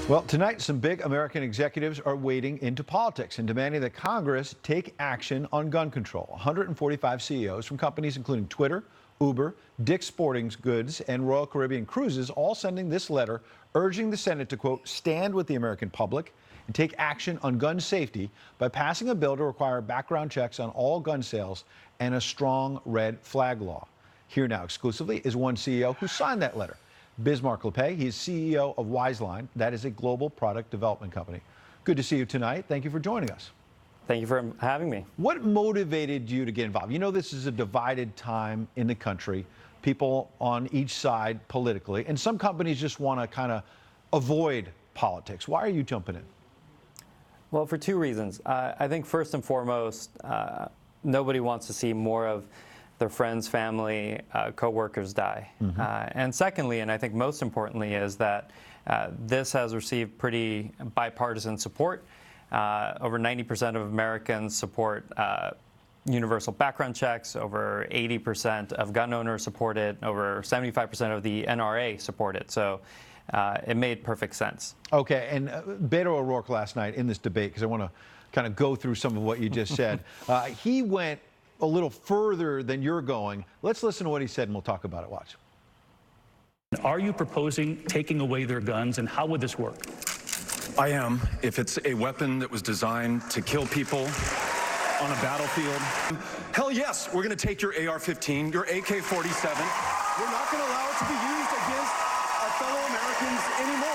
Well, tonight, some big American executives are wading into politics and demanding that Congress take action on gun control. 145 CEOs from companies including Twitter, Uber, Dick's Sporting Goods, and Royal Caribbean Cruises all sending this letter urging the Senate to, quote, stand with the American public and take action on gun safety by passing a bill to require background checks on all gun sales and a strong red flag law. Here now exclusively is one CEO who signed that letter. Bismarck Lepe. He's CEO of Wizeline. That is a global product development company. Good to see you tonight. Thank you for joining us. Thank you for having me. What motivated you to get involved? You know, this is a divided time in the country, people on each side politically, and some companies just want to kind of avoid politics. Why are you jumping in? Well, for two reasons. I think first and foremost, nobody wants to see more of their friends, family, co-workers die. And secondly, and I think most importantly, is that this has received pretty bipartisan support. Over 90% of Americans support universal background checks. Over 80% of gun owners support it. Over 75% of the NRA support it. So it made perfect sense. Okay, and Beto O'Rourke last night in this debate, because I want to kind of go through some of what you just said, he went a little further than you're going. Let's listen to what he said and we'll talk about it. Watch. Are you proposing taking away their guns, and how would this work? I am, if it's a weapon that was designed to kill people on a battlefield. Hell yes, we're going to take your AR-15, your AK-47. We're not going to allow it to be used against our fellow Americans anymore.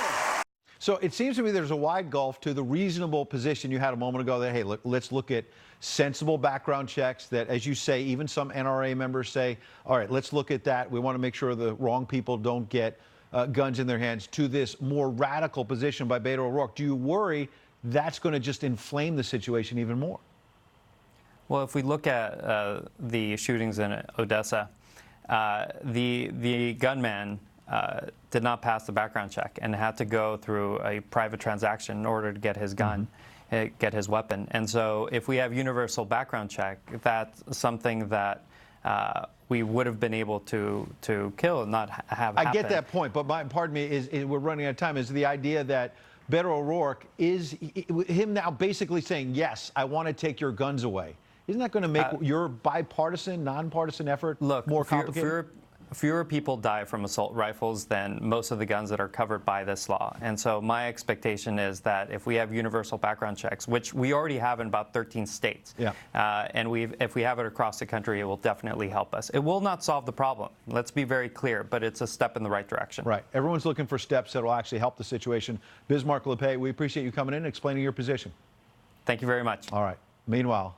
So it seems to me there's a wide gulf to the reasonable position you had a moment ago that, hey, let's look at sensible background checks that, as you say, even some NRA members say, all right, let's look at that. We want to make sure the wrong people don't get guns in their hands, to this more radical position by Beto O'Rourke. Do you worry that's going to just inflame the situation even more? Well, if we look at the shootings in Odessa, the gunman did not pass the background check and had to go through a private transaction in order to get his gun, get his weapon. And so if we have universal background check, that's something that we would have been able to kill and not have happen. I get that point, but pardon me, is we're running out of time. Is the idea that Beto O'Rourke is him now basically saying, yes, I want to take your guns away? Isn't that going to make your bipartisan, nonpartisan effort more complicated? Fewer people die from assault rifles than most of the guns that are covered by this law. And so my expectation is that if we have universal background checks, which we already have in about 13 states, and if we have it across the country, it will definitely help us. It will not solve the problem. Let's be very clear, but it's a step in the right direction. Right. Everyone's looking for steps that will actually help the situation. Bismarck Lepe, we appreciate you coming in and explaining your position. Thank you very much. All right. Meanwhile,